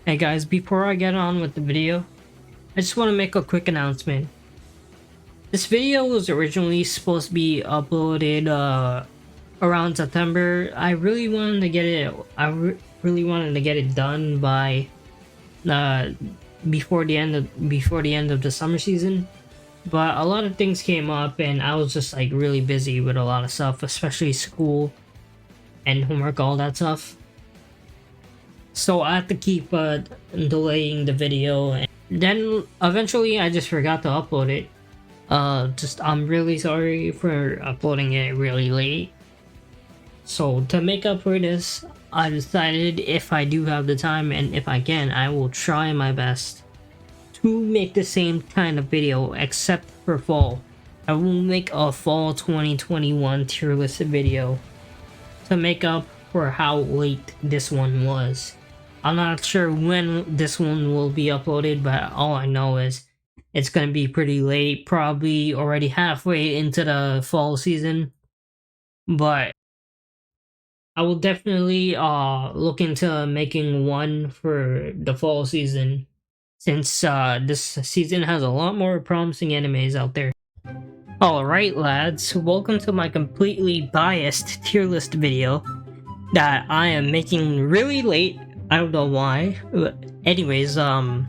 Hey guys, before I get on with the video, I just want to make a quick announcement. This video was originally supposed to be uploaded around September. I really wanted to get it. Really wanted to get it done by uh, before the end of the summer season. But a lot of things came up, and I was just like really busy with a lot of stuff, especially school and homework, all that stuff. So I had to keep delaying the video, and then eventually I just forgot to upload it. I'm really sorry for uploading it really late. So to make up for this, I decided if I do have the time and if I can, I will try my best to make the same kind of video except for fall. I will make a fall 2021 tier list video to make up for how late this one was. I'm not sure when this one will be uploaded, but all I know is it's gonna be pretty late, probably already halfway into the fall season. But I will definitely look into making one for the fall season, since this season has a lot more promising animes out there. Alright lads, welcome to my completely biased tier list video that I am making really late. I don't know why, but anyways, in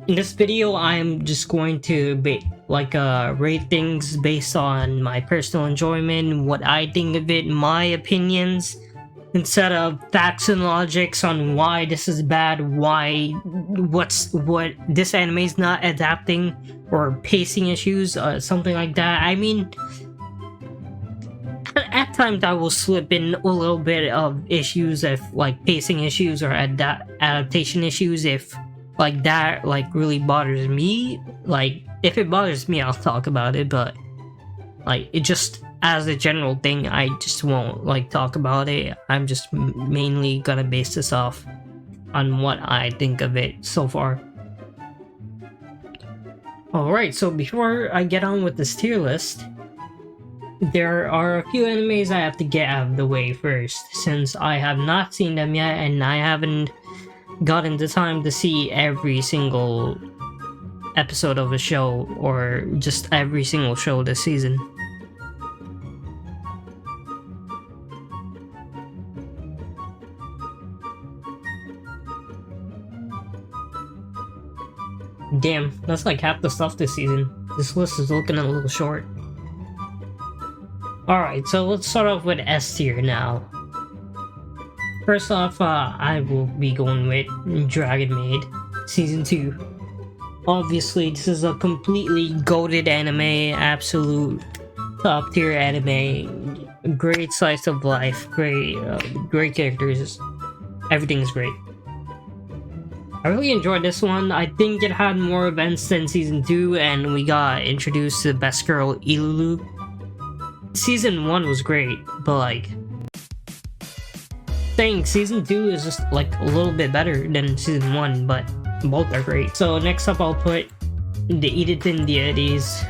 this video I am just going to rate things based on my personal enjoyment, what I think of it, my opinions, instead of facts and logics on why this is bad, what this anime is not adapting, or pacing issues, something like that. I mean, at times I will slip in a little bit of issues, if like pacing issues or adaptation issues, if like that like really bothers me. Like if it bothers me, I'll talk about it, but like it just as a general thing, I just won't like talk about it. I'm just mainly gonna base this off on what I think of it so far. Alright, so before I get on with this tier list, there are a few animes I have to get out of the way first, since I have not seen them yet and I haven't gotten the time to see every single episode of a show, or just every single show this season. Damn, that's like half the stuff this season. This list is looking a little short. Alright, so let's start off with S tier now. First off, I will be going with Dragon Maid Season 2. Obviously, this is a completely goated anime, absolute top tier anime. Great slice of life, great characters, everything is great. I really enjoyed this one. I think it had more events than Season 2, and we got introduced to the best girl, Ilulu. Season 1 was great, but like, saying Season 2 is just like a little bit better than Season 1, but both are great. So next up I'll put the Edatin Deities.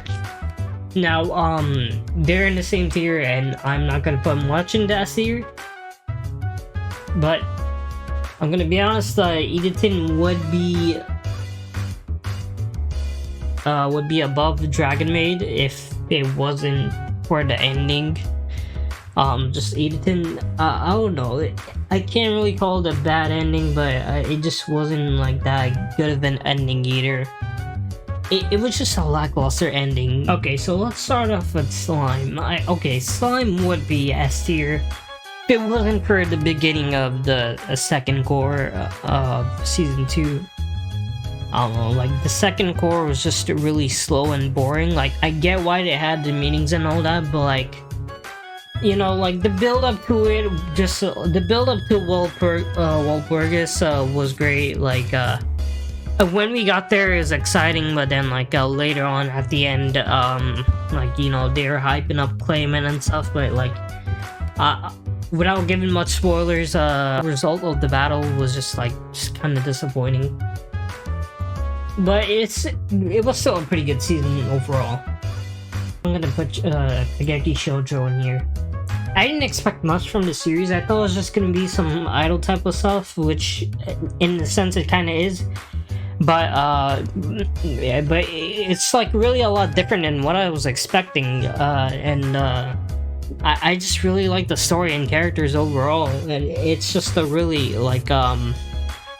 Now, they're in the same tier, and I'm not gonna put much in the S tier, but I'm gonna be honest, Edatin would be above Dragon Maid if it wasn't for the ending. Just Edatin, I don't know, I can't really call it a bad ending, but it just wasn't like that good of an ending either. It was just a lackluster ending. Okay, so let's start off with Slime. Slime would be S tier if it wasn't for the beginning of the second core of Season 2. I don't know, like the second core was just really slow and boring. Like, I get why they had the meetings and all that, but like, you know, like the build up to it, just the build up to Walpurgis was great. Like, when we got there is exciting, but then like later on at the end, like, you know, they were hyping up Clayman and stuff, but like, without giving much spoilers, the result of the battle was just kind of disappointing. But it was still a pretty good season overall. I'm gonna put Kageki Shoujo in here. I didn't expect much from the series. I thought it was just gonna be some idol type of stuff, which in the sense it kind of is. But yeah, but it's like really a lot different than what I was expecting. I just really like the story and characters overall. And it's just a really like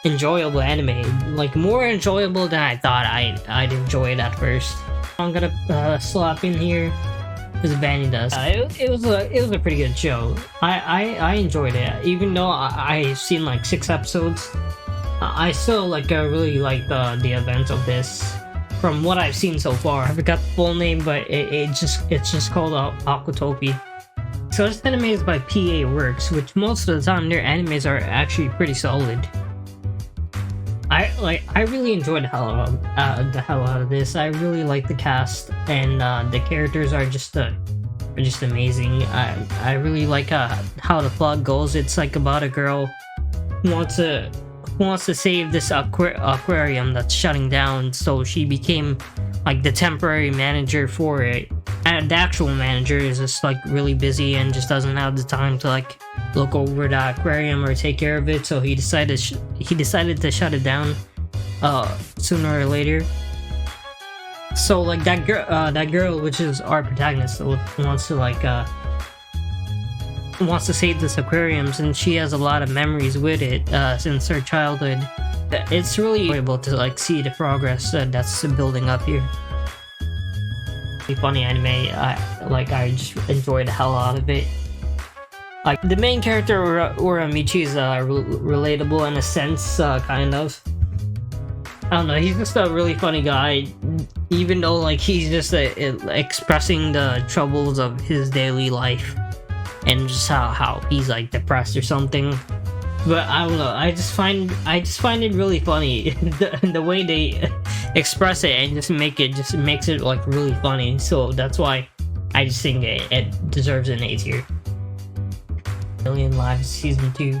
enjoyable anime, like more enjoyable than I thought I'd enjoy it at first. I'm gonna slap in here as Vanny does. It was a pretty good show. I enjoyed it, even though I've seen like 6 episodes. I still like really like the events of this. From what I've seen so far, I forgot the full name, but it's just called Aquatopia. So this anime is by PA Works, which most of the time their animes are actually pretty solid. I really enjoyed the hell out of this. I really like the cast, and the characters are just amazing. I really like how the plot goes. It's like about a girl who wants to save this aquarium that's shutting down, so she became like the temporary manager for it. And the actual manager is just like really busy and just doesn't have the time to like look over the aquarium or take care of it, so he decided to shut it down sooner or later. So like that girl, which is our protagonist, wants to save this aquarium, and she has a lot of memories with it since her childhood. It's really able to like see the progress that's building up here. Funny anime. I just enjoy the hell out of it. Like the main character Uramichi is relatable in a sense, kind of. I don't know, he's just a really funny guy, even though like he's just expressing the troubles of his daily life and just how he's like depressed or something. But I don't know, I just find it really funny the way they express it, and just makes it like really funny. So that's why I just think it deserves an A tier. Million Lives Season 2.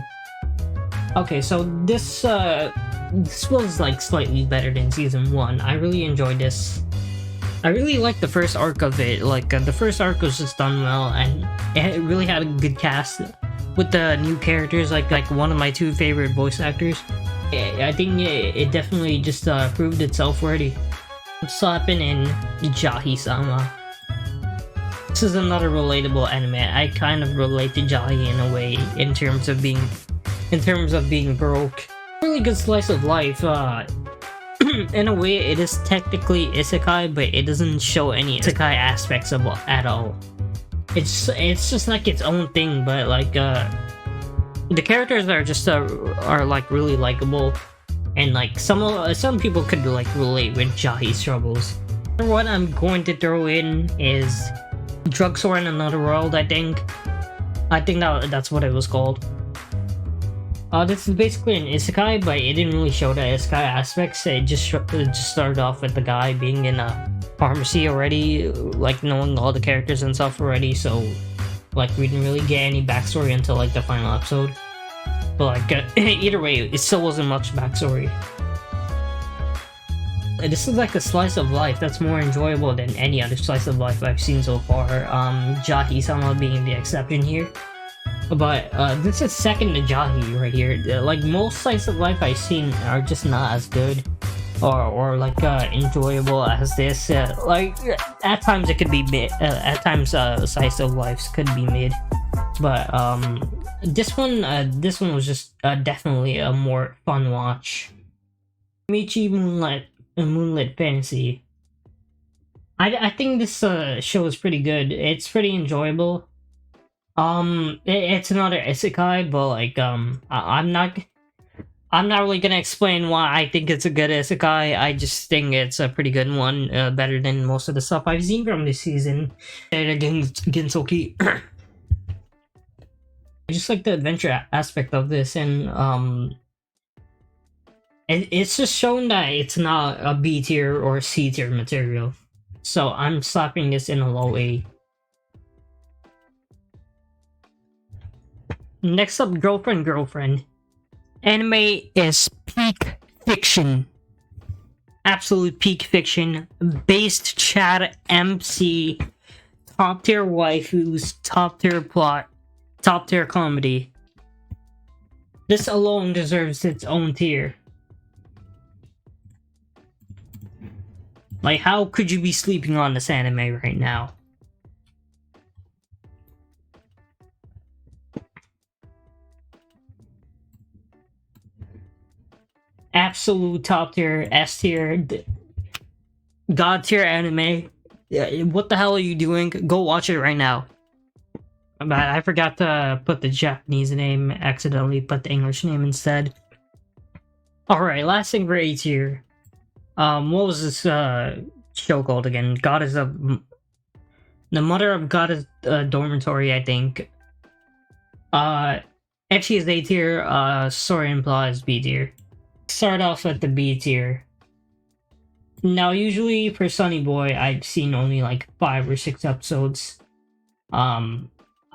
Okay, so this was like slightly better than Season 1. I really enjoyed this. I really liked the first arc of it. Like the first arc was just done well, and it really had a good cast with the new characters, like one of my 2 favorite voice actors. I think it definitely just proved itself already. Slapping in Jahi-sama. This is another relatable anime. I kind of relate to Jahi in a way, in terms of being broke. Really good slice of life. In a way, it is technically isekai, but it doesn't show any isekai aspects of at all. It's just like its own thing, but like the characters are just are like really likable, and like some people could like relate with Jahi's troubles. What I'm going to throw in is Drugstore in Another World. I think that's what it was called. This is basically an isekai, but it didn't really show the isekai aspects. It just started off with the guy being in a pharmacy already, like knowing all the characters and stuff already, so like we didn't really get any backstory until like the final episode. But like either way, it still wasn't much backstory. This is like a slice of life that's more enjoyable than any other slice of life I've seen so far, Jahi-sama being the exception here. But this is second to Jahi right here. Like most slice of life I've seen are just not as good or like enjoyable as this. Like at times it could be mid, at times slice of lives could be mid, but this one was just definitely a more fun watch. Michi Moonlit Fantasy. I think this show is pretty good. It's pretty enjoyable. It's another isekai, but like I'm not really gonna explain why I think it's a good isekai. I just think it's a pretty good one, better than most of the stuff I've seen from this season. Gensoki. I just like the adventure aspect of this, and it's just shown that it's not a B tier or C tier material. So I'm slapping this in a low A. Next up, Girlfriend. Anime is peak fiction. Absolute peak fiction. Based Chad MC. Top tier waifus. Top tier plot. Top tier comedy. This alone deserves its own tier. Like, how could you be sleeping on this anime right now? Absolute top tier, S tier, God tier anime. What the hell are you doing? Go watch it right now. But I forgot to put the Japanese name, accidentally put the English name instead. Alright, last thing for A tier. What was this show called again? Goddess of... The Mother of Goddess Dormitory, I think. Ecchi is A tier, Story Implies B tier. Start off at the B tier. Now, usually for Sunny Boy, I've seen only like 5 or 6 episodes.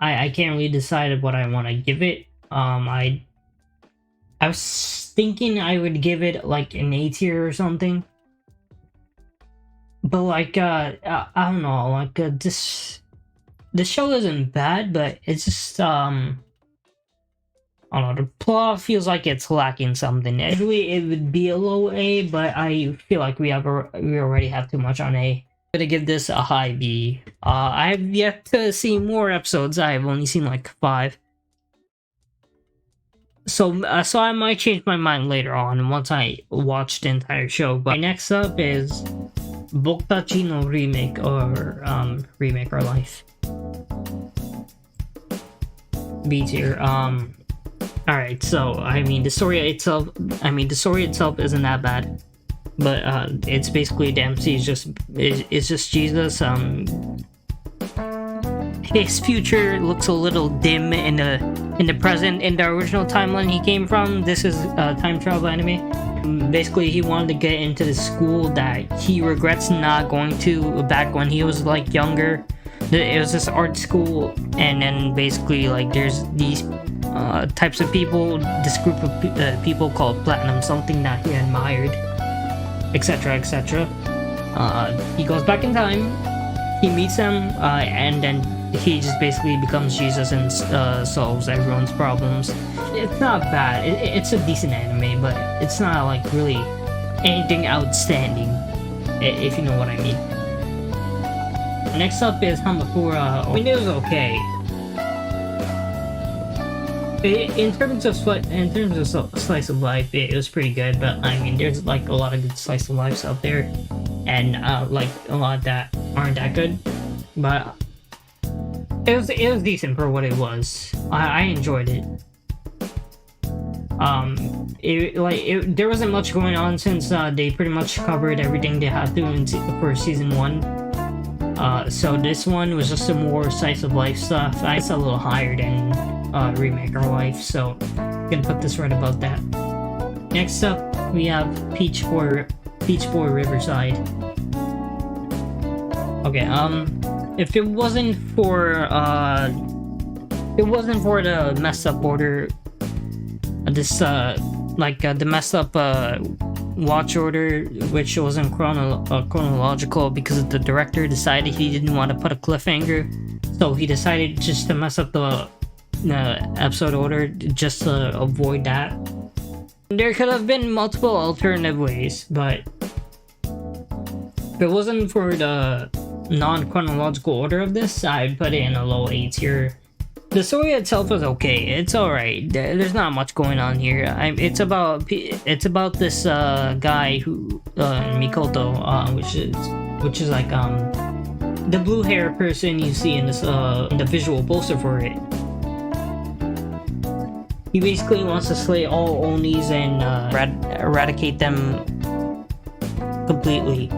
I can't really decide what I want to give it. I was thinking I would give it like an A tier or something. But like, I don't know, like this show isn't bad, but it's just, I don't know, the plot feels like it's lacking something. Usually it would be a low A, but I feel like we already have too much on A. I'm gonna give this a high B. I have yet to see more episodes. I've only seen like 5. So I might change my mind later on once I watch the entire show. But next up is Bokutachi no Remake, or Remake Our Life. B tier. Alright, so I mean the story itself isn't that bad. But it's basically the MC is just Jesus. His future looks a little dim in the present. In the original timeline he came from, this is a time travel anime. Basically, he wanted to get into the school that he regrets not going to back when he was like younger. It was this art school, and then basically like there's these types of people, this group of people called Platinum, something that he admired, etc., etc. He goes back in time, he meets them, and then he just basically becomes Jesus and solves everyone's problems. It's not bad. It's a decent anime, but it's not like really anything outstanding, if you know what I mean. Next up is Hamakura. I mean, it was okay. In terms of slice of life, it was pretty good. But I mean, there's like a lot of good slice of lives out there, and like a lot that aren't that good. But it was decent for what it was. I enjoyed it. There wasn't much going on since they pretty much covered everything they had to for season 1. So this one was just some more slice of life stuff. It's a little higher than Remake Our Life, so I'm gonna put this right about that. Next up, we have Peach Boy Riverside. Okay, if it wasn't for the messed up order, the messed up watch order, which wasn't chronological because the director decided he didn't want to put a cliffhanger, so he decided just to mess up the episode order just to avoid that. There could have been multiple alternative ways, but if it wasn't for the non-chronological order of this, I'd put it in a low A tier. The story itself was okay. It's alright. There's not much going on here. It's about this guy who Mikoto, which is like the blue hair person you see in this in the visual poster for it. He basically wants to slay all Onis and eradicate them completely.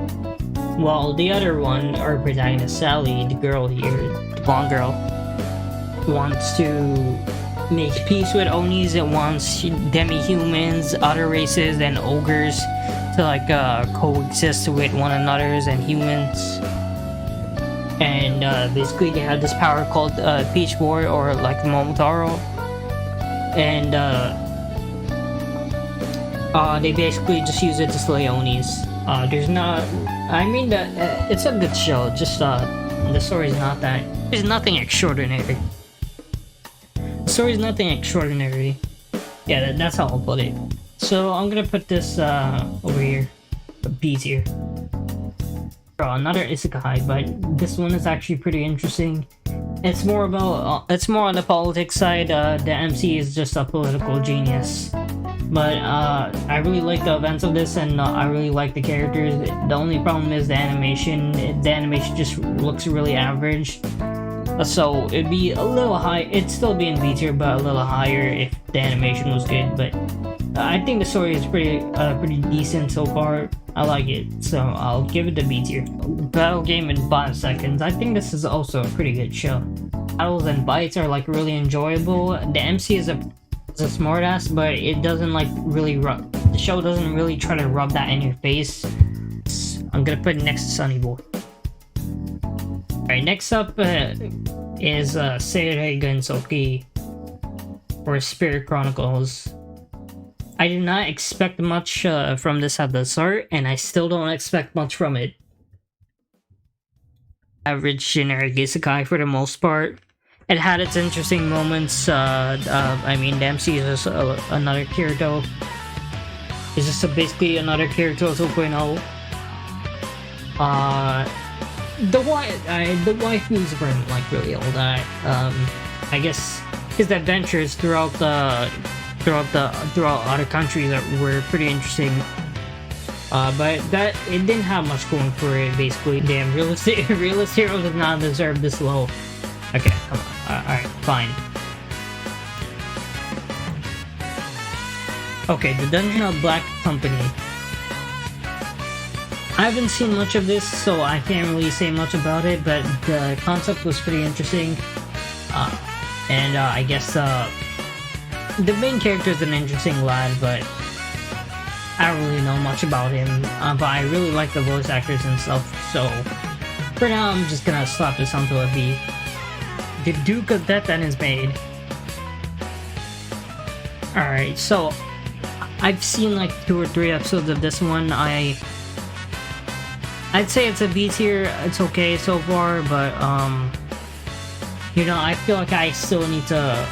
While the other one, our protagonist Sally, the girl here, the blonde girl, wants to make peace with Onis. It wants demi-humans, other races, and ogres to like coexist with one another's and humans. And basically they have this power called Peach Boy, or like Momotaro. And they basically just use it to slay Onis. There's not... I mean, it's a good show, just the story's not that... There's nothing extraordinary. story's nothing extraordinary. Yeah, that's how I'll put it. So I'm gonna put this over here, B tier. Another isekai, but this one is actually pretty interesting. It's more about it's more on the politics side. The MC is just a political genius, but I really like the events of this, and I really like the characters. The only problem is the animation. The animation just looks really average. So it'd be a little high. It'd still be in B tier, but a little higher if the animation was good. But I think the story is pretty decent so far. I like it, so I'll give it the B tier. Battle game in 5 seconds. I think this is also a pretty good show. Battles and fights are like really enjoyable. The MC is a smartass, but it doesn't like really rub. The show doesn't really try to rub that in your face. I'm gonna put it next to Sunny Boy. Alright, next up is Seirei Gensoki, or Spirit Chronicles. I did not expect much from this at the start, and I still don't expect much from it. Average generic isekai for the most part. It had its interesting moments. I mean, the MC is just another Kirito. It's just basically another Kirito 2.0. The waifus weren't like really all that. I guess his adventures throughout other countries were pretty interesting. But that it didn't have much going for it. Basically, damn, Realist Hero does not deserve this low. Okay, come on. Alright, fine. Okay, the Dungeon of Black Company. I haven't seen much of this, so I can't really say much about it, but the concept was pretty interesting. I guess the main character is an interesting lad, but I don't really know much about him. But I really like the voice actors and stuff, so for now I'm just gonna slap this onto a B. The Duke of Death and his maid. Alright, so I've seen like 2 or 3 episodes of this one. I'd say it's a B tier. It's okay so far, but you know, I feel like I still need to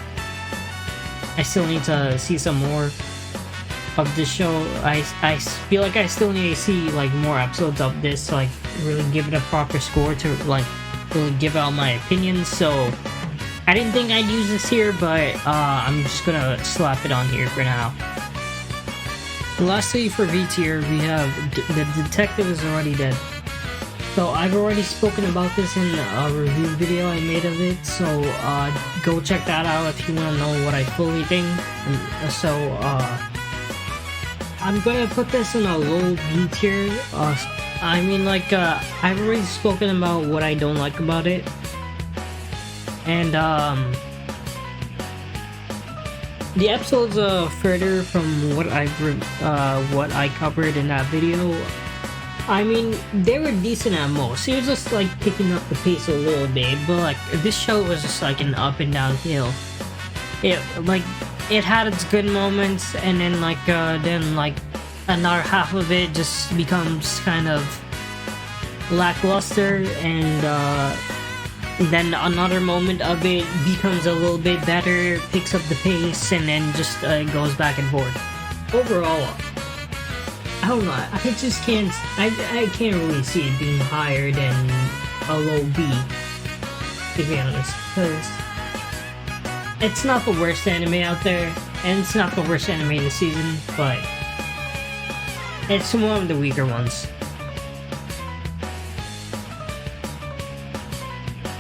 see some more of this show. I feel like I still need to see like more episodes of this to like really give it a proper score, to like really give out my opinions. So I didn't think I'd use this here, but I'm just gonna slap it on here for now. Lastly, for V tier, we have The Detective is Already Dead. So I've already spoken about this in a review video I made of it, so go check that out if you want to know what I fully think. So I'm gonna put this in a low B tier. I mean, like, I've already spoken about what I don't like about it, and the episodes further from what I covered in that video. I mean, they were decent at most. It was just like picking up the pace a little bit, but like this show was just like an up and down hill. It had its good moments, and then another half of it just becomes kind of lackluster, and then another moment of it becomes a little bit better, picks up the pace, and then just goes back and forth. Overall, I don't know, I just can't, I can't really see it being higher than a low B, to be honest, because it's not the worst anime out there, and it's not the worst anime in the season, but it's one of the weaker ones.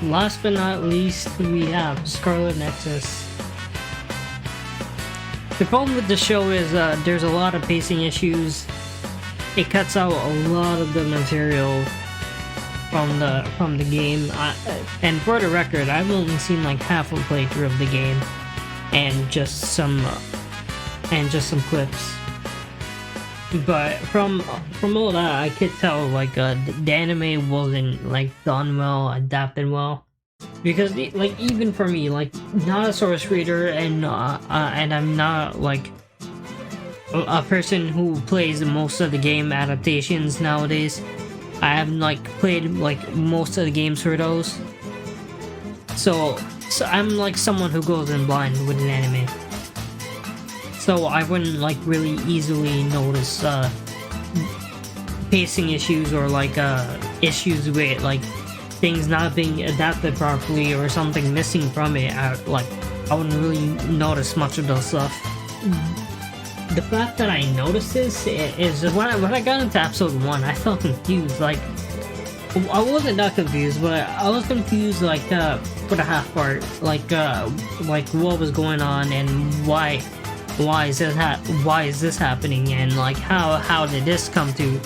Last but not least, we have Scarlet Nexus. The problem with the show is there's a lot of pacing issues. It cuts out a lot of the material from the game, and for the record, I've only seen like half a playthrough of the game, and just some clips. But from all that, I could tell like the anime wasn't like done well, adapted well, because like even for me, like not a source reader, and I'm not like a person who plays most of the game adaptations nowadays. I haven't like played like most of the games for those, so So I'm like someone who goes in blind with an anime, so I wouldn't like really easily notice pacing issues or like issues with like things not being adapted properly or something missing from it. I wouldn't really notice much of those stuff. The fact that I noticed this is when I got into episode 1, I felt confused. Like, I wasn't that confused, but I was confused like for the half part, like what was going on and why is this happening, and like how did this come to,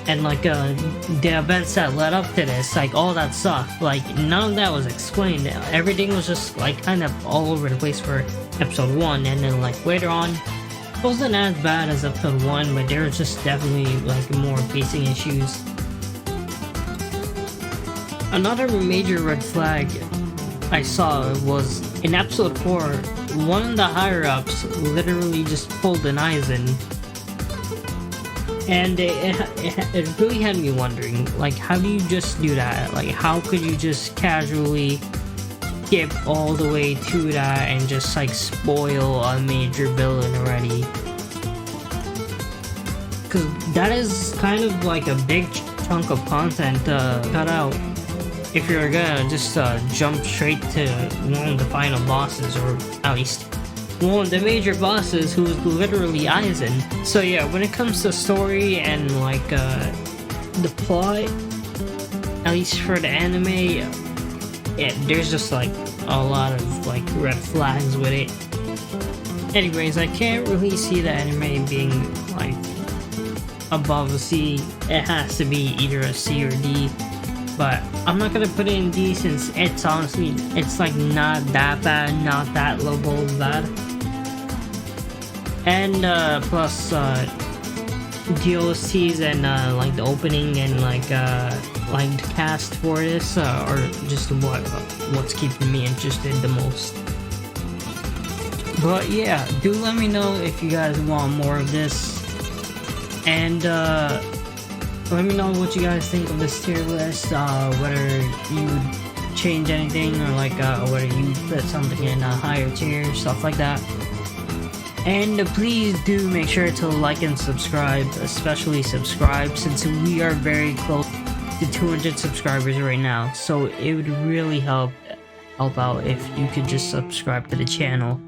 and like the events that led up to this, like all that stuff. Like none of that was explained. Everything was just like kind of all over the place for episode 1, and then like later on it wasn't as bad as episode 1, but there was just definitely like more pacing issues. Another major red flag I saw was in episode 4, one of the higher ups literally just pulled an Aizen, and it really had me wondering, like, how do you just do that? Like, how could you just casually skip all the way to that and just like spoil a major villain already? Because that is kind of like a big chunk of content cut out if you're gonna just jump straight to one of the final bosses, or at least one of the major bosses, who's literally Aizen. So yeah, when it comes to story and like the plot, at least for the anime, there's just like a lot of like red flags with it. Anyways, I can't really see the anime being like above a C. It has to be either a C or D, but I'm not gonna put it in D since it's honestly, it's like not that bad, not that low bad. And plus DLCs and like the opening and like the cast for this are just what's keeping me interested the most. But yeah, do let me know if you guys want more of this, and let me know what you guys think of this tier list, whether you would change anything, or like whether you put something in a higher tier, stuff like that. And please do make sure to like and subscribe, especially subscribe, since we are very close to 200 subscribers right now, so it would really help out if you could just subscribe to the channel.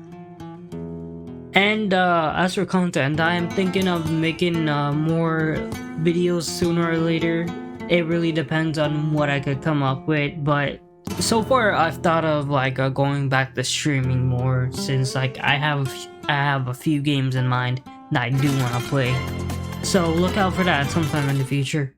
And as for content, I am thinking of making more videos sooner or later. It really depends on what I could come up with, but so far I've thought of like going back to streaming more, since like I have a few games in mind that I do want to play. So look out for that sometime in the future.